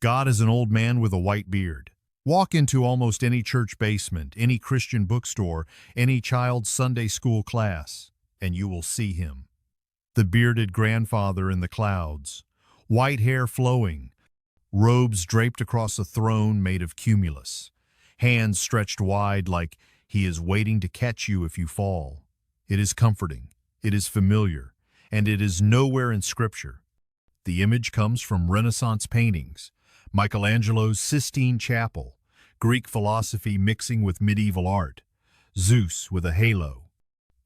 God is an old man with a white beard. Walk into almost any church basement, any Christian bookstore, any child's Sunday school class, and you will see him. The bearded grandfather in the clouds, white hair flowing, robes draped across a throne made of cumulus, hands stretched wide like he is waiting to catch you if you fall. It is comforting, it is familiar, and it is nowhere in Scripture. The image comes from Renaissance paintings, Michelangelo's Sistine Chapel, Greek philosophy mixing with medieval art, Zeus with a halo.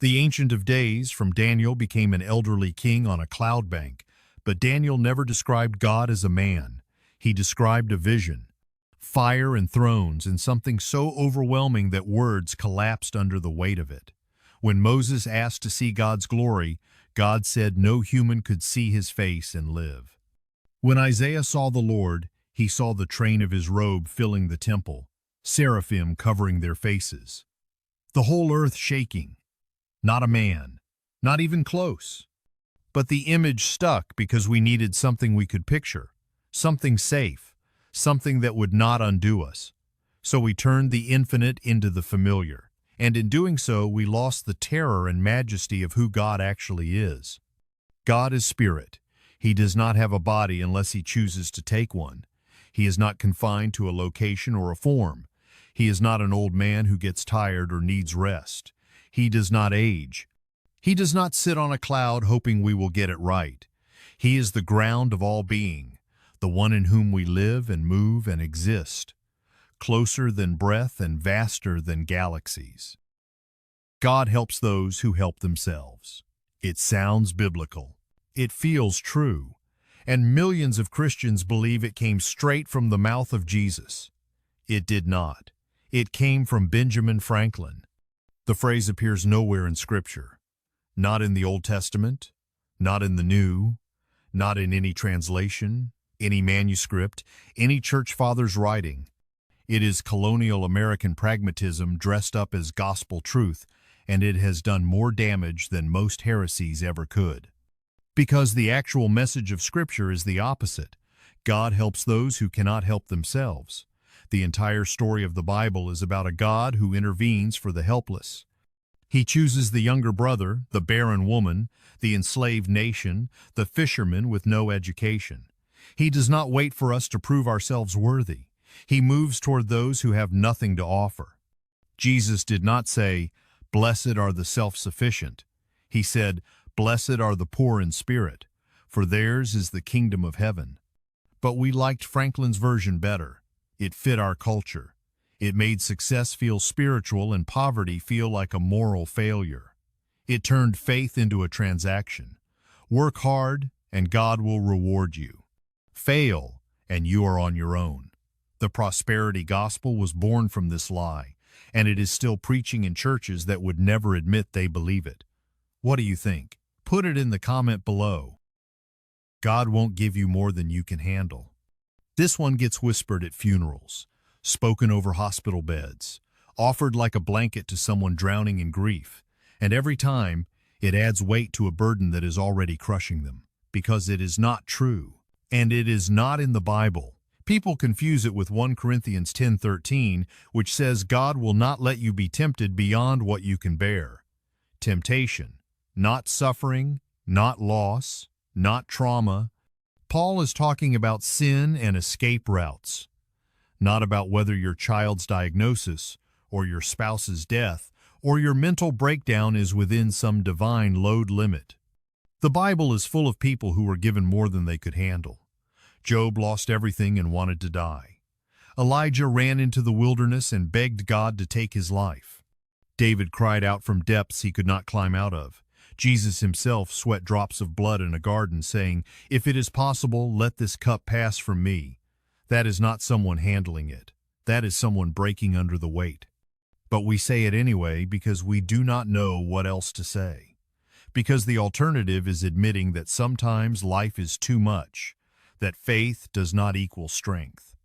The Ancient of Days from Daniel became an elderly king on a cloud bank, but Daniel never described God as a man. He described a vision, fire and thrones, and something so overwhelming that words collapsed under the weight of it. When Moses asked to see God's glory, God said no human could see his face and live. When Isaiah saw the Lord, he saw the train of his robe filling the temple, seraphim covering their faces. The whole earth shaking. Not a man, not even close. But the image stuck because we needed something we could picture, something safe, something that would not undo us. So we turned the infinite into the familiar, and in doing so we lost the terror and majesty of who God actually is. God is spirit. He does not have a body unless he chooses to take one. He is not confined to a location or a form. He is not an old man who gets tired or needs rest. He does not age. He does not sit on a cloud hoping we will get it right. He is the ground of all being, the one in whom we live and move and exist, closer than breath and vaster than galaxies. God helps those who help themselves. It sounds biblical. It feels true. And millions of Christians believe it came straight from the mouth of Jesus. It did not. It came from Benjamin Franklin. The phrase appears nowhere in Scripture. Not in the Old Testament, not in the New, not in any translation, any manuscript, any church father's writing. It is colonial American pragmatism dressed up as gospel truth, and it has done more damage than most heresies ever could. Because the actual message of Scripture is the opposite. God helps those who cannot help themselves. The entire story of the Bible is about a God who intervenes for the helpless. He chooses the younger brother, the barren woman, the enslaved nation, the fisherman with no education. He does not wait for us to prove ourselves worthy. He moves toward those who have nothing to offer. Jesus did not say, "Blessed are the self-sufficient." He said, "Blessed are the poor in spirit, for theirs is the kingdom of heaven." But we liked Franklin's version better. It fit our culture. It made success feel spiritual and poverty feel like a moral failure. It turned faith into a transaction. Work hard, and God will reward you. Fail, and you are on your own. The prosperity gospel was born from this lie, and it is still preaching in churches that would never admit they believe it. What do you think? Put it in the comment below. God won't give you more than you can handle. This one gets whispered at funerals, spoken over hospital beds, offered like a blanket to someone drowning in grief, and every time it adds weight to a burden that is already crushing them, because it is not true, and it is not in the Bible. People confuse it with 1 Corinthians 10:13, which says God will not let you be tempted beyond what you can bear. Temptation, not suffering, not loss, not trauma. Paul is talking about sin and escape routes, not about whether your child's diagnosis or your spouse's death or your mental breakdown is within some divine load limit. The Bible is full of people who were given more than they could handle. Job lost everything and wanted to die. Elijah ran into the wilderness and begged God to take his life. David cried out from depths he could not climb out of. Jesus himself sweat drops of blood in a garden, saying, "If it is possible, let this cup pass from me." That is not someone handling it. That is someone breaking under the weight. But we say it anyway because we do not know what else to say. Because the alternative is admitting that sometimes life is too much, that faith does not equal strength,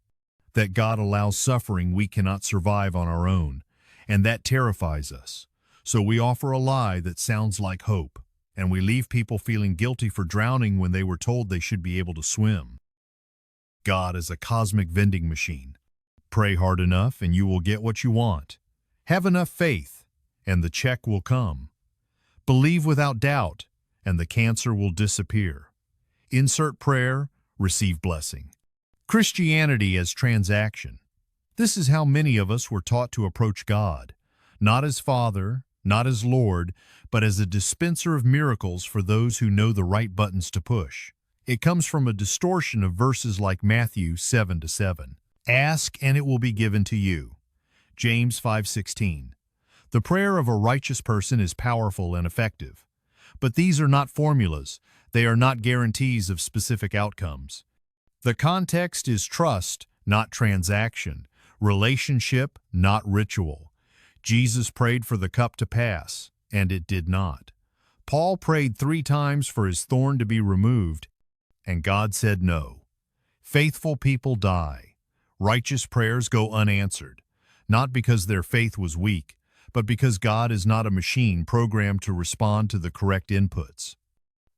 that God allows suffering we cannot survive on our own, and that terrifies us. So we offer a lie that sounds like hope, and we leave people feeling guilty for drowning when they were told they should be able to swim. God as a cosmic vending machine. Pray hard enough and you will get what you want. Have enough faith and the check will come. Believe without doubt and the cancer will disappear. Insert prayer, receive blessing. Christianity as transaction. This is how many of us were taught to approach God, not as Father, not as Lord, but as a dispenser of miracles for those who know the right buttons to push. It comes from a distortion of verses like Matthew 7:7. Ask and it will be given to you. James 5:16. The prayer of a righteous person is powerful and effective. But these are not formulas. They are not guarantees of specific outcomes. The context is trust, not transaction. Relationship, not ritual. Jesus prayed for the cup to pass, and it did not. Paul prayed 3 times for his thorn to be removed, and God said no. Faithful people die. Righteous prayers go unanswered, not because their faith was weak, but because God is not a machine programmed to respond to the correct inputs.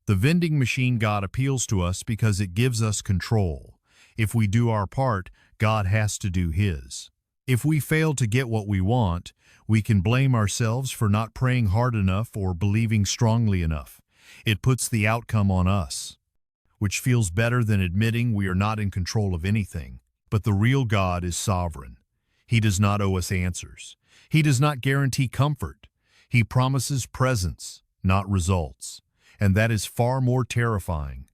The vending machine God appeals to us because it gives us control. If we do our part, God has to do His. If we fail to get what we want, we can blame ourselves for not praying hard enough or believing strongly enough. It puts the outcome on us, which feels better than admitting we are not in control of anything. But the real God is sovereign. He does not owe us answers. He does not guarantee comfort. He promises presence, not results. And that is far more terrifying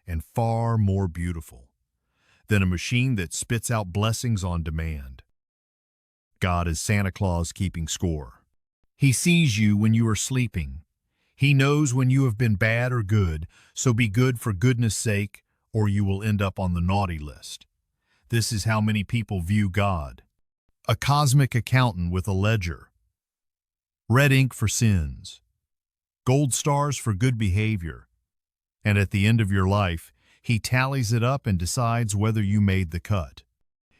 and far more beautiful than a machine that spits out blessings on demand. God is Santa Claus keeping score. He sees you when you are sleeping. He knows when you have been bad or good, so be good for goodness sake, or you will end up on the naughty list. This is how many people view God. A cosmic accountant with a ledger. Red ink for sins. Gold stars for good behavior. And at the end of your life, He tallies it up and decides whether you made the cut.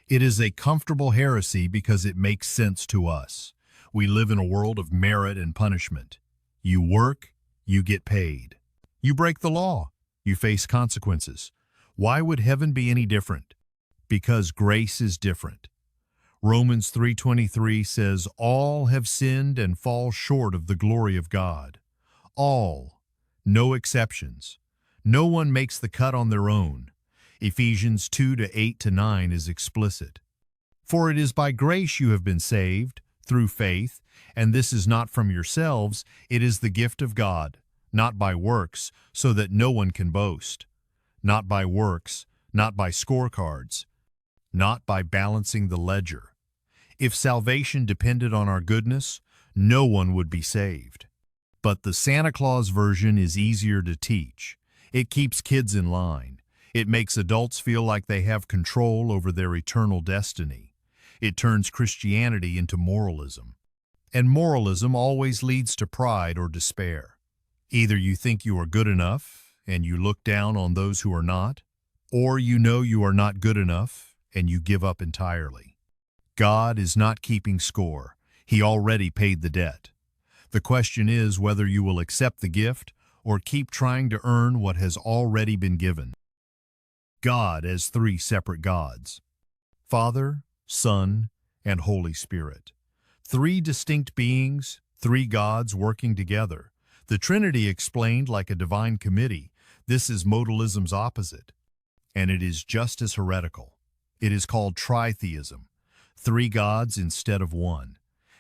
It is a comfortable heresy because it makes sense to us. We live in a world of merit and punishment. You work, you get paid. You break the law, you face consequences. Why would heaven be any different? Because grace is different. Romans 3:23 says, all have sinned and fall short of the glory of God. All, no exceptions. No one makes the cut on their own. Ephesians 2:8-9 is explicit. For it is by grace you have been saved, through faith, and this is not from yourselves, it is the gift of God, not by works, so that no one can boast. Not by works, not by scorecards, not by balancing the ledger. If salvation depended on our goodness, no one would be saved. But the Santa Claus version is easier to teach. It keeps kids in line. It makes adults feel like they have control over their eternal destiny. It turns Christianity into moralism. And moralism always leads to pride or despair. Either you think you are good enough and you look down on those who are not, or you know you are not good enough and you give up entirely. God is not keeping score. He already paid the debt. The question is whether you will accept the gift or keep trying to earn what has already been given. God as 3 separate gods. Father, Son, and Holy Spirit. 3 distinct beings, 3 gods working together. The Trinity explained like a divine committee. This is modalism's opposite, and it is just as heretical. It is called tritheism, 3 gods instead of 1.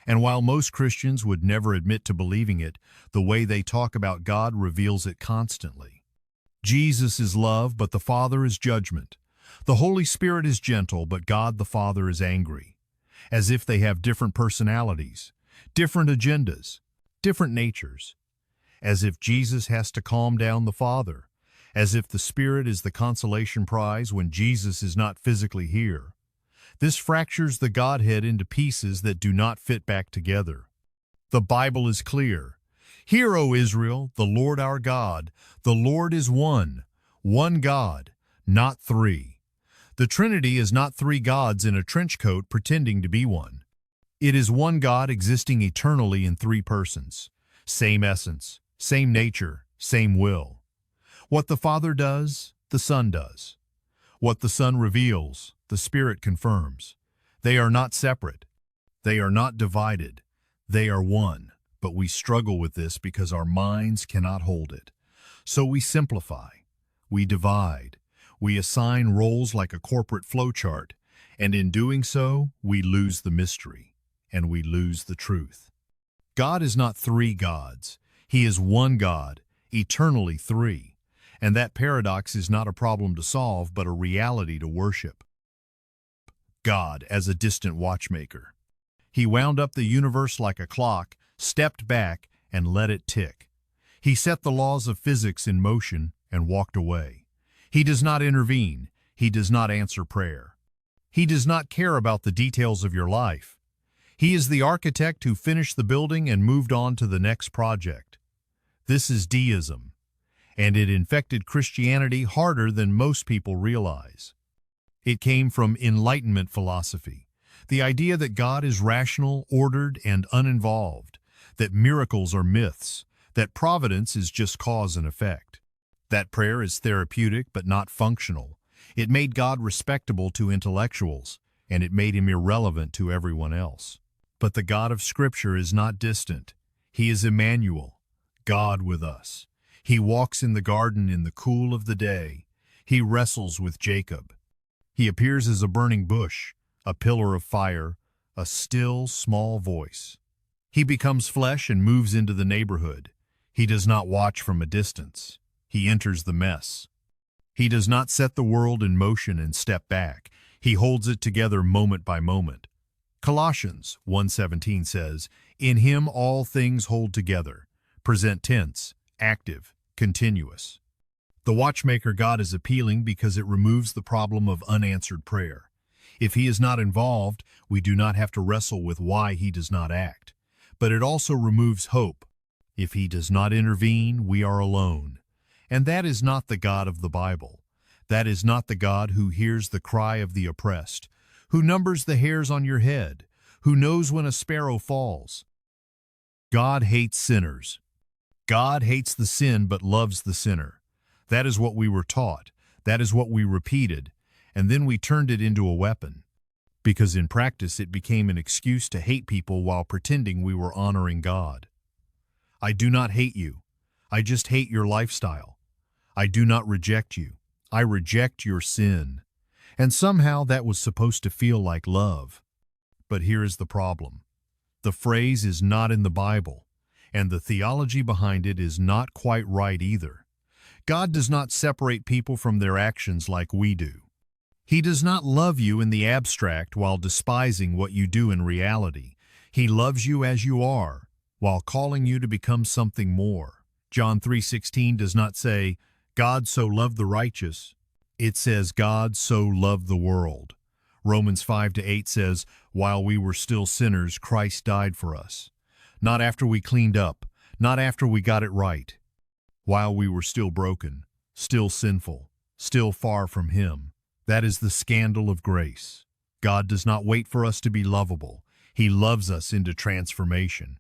And while most Christians would never admit to believing it, the way they talk about God reveals it constantly. Jesus is love, but the Father is judgment. The Holy Spirit is gentle, but God the Father is angry. As if they have different personalities, different agendas, different natures. As if Jesus has to calm down the Father. As if the Spirit is the consolation prize when Jesus is not physically here. This fractures the Godhead into pieces that do not fit back together. The Bible is clear. Hear, O Israel, the Lord our God, the Lord is one God, not 3. The Trinity is not 3 gods in a trench coat pretending to be one. It is one God existing eternally in 3 persons. Same essence, same nature, same will. What the Father does, the Son does. What the Son reveals, the Spirit confirms. They are not separate. They are not divided. They are one. But we struggle with this because our minds cannot hold it. So we simplify. We divide. We assign roles like a corporate flowchart. And in doing so, we lose the mystery. And we lose the truth. God is not three gods. He is one God, eternally three. And that paradox is not a problem to solve, but a reality to worship. God as a distant watchmaker. He wound up the universe like a clock, stepped back, and let it tick. He set the laws of physics in motion and walked away. He does not intervene. He does not answer prayer. He does not care about the details of your life. He is the architect who finished the building and moved on to the next project. This is deism, and it infected Christianity harder than most people realize. It came from Enlightenment philosophy, the idea that God is rational, ordered, and uninvolved, that miracles are myths, that providence is just cause and effect, that prayer is therapeutic but not functional. It made God respectable to intellectuals, and it made him irrelevant to everyone else. But the God of Scripture is not distant. He is Emmanuel, God with us. He walks in the garden in the cool of the day. He wrestles with Jacob. He appears as a burning bush, a pillar of fire, a still, small voice. He becomes flesh and moves into the neighborhood. He does not watch from a distance. He enters the mess. He does not set the world in motion and step back. He holds it together moment by moment. Colossians 1:17 says, "In him all things hold together." Present tense, active, continuous. The watchmaker God is appealing because it removes the problem of unanswered prayer. If he is not involved, we do not have to wrestle with why he does not act. But it also removes hope. If he does not intervene, we are alone. And that is not the God of the Bible. That is not the God who hears the cry of the oppressed, who numbers the hairs on your head, who knows when a sparrow falls. God hates sinners. God hates the sin but loves the sinner. That is what we were taught. That is what we repeated. And then we turned it into a weapon. Because in practice it became an excuse to hate people while pretending we were honoring God. I do not hate you. I just hate your lifestyle. I do not reject you. I reject your sin. And somehow that was supposed to feel like love. But here is the problem. The phrase is not in the Bible, and the theology behind it is not quite right either. God does not separate people from their actions like we do. He does not love you in the abstract while despising what you do in reality. He loves you as you are, while calling you to become something more. John 3:16 does not say, God so loved the righteous. It says, God so loved the world. Romans 5-8 says, while we were still sinners, Christ died for us. Not after we cleaned up, not after we got it right. While we were still broken, still sinful, still far from him. That is the scandal of grace. God does not wait for us to be lovable. He loves us into transformation.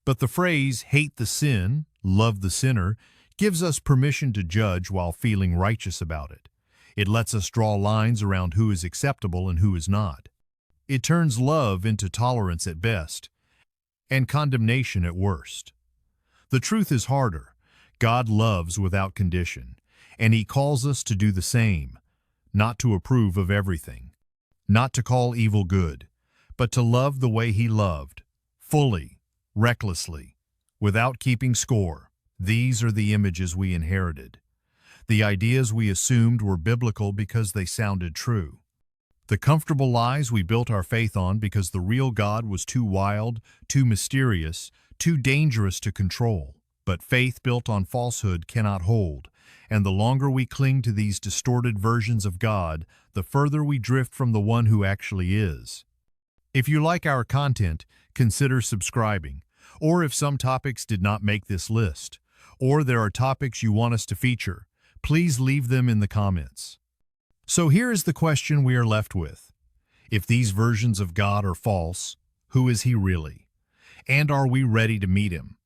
But the phrase, hate the sin, love the sinner, gives us permission to judge while feeling righteous about it. It lets us draw lines around who is acceptable and who is not. It turns love into tolerance at best and condemnation at worst. The truth is harder. God loves without condition, and he calls us to do the same, not to approve of everything, not to call evil good, but to love the way he loved, fully, recklessly, without keeping score. These are the images we inherited. The ideas we assumed were biblical because they sounded true. The comfortable lies we built our faith on because the real God was too wild, too mysterious, too dangerous to control. But faith built on falsehood cannot hold, and the longer we cling to these distorted versions of God, the further we drift from the one who actually is. If you like our content, consider subscribing, or if some topics did not make this list, or there are topics you want us to feature, please leave them in the comments. So here is the question we are left with. If these versions of God are false, who is he really? And are we ready to meet him?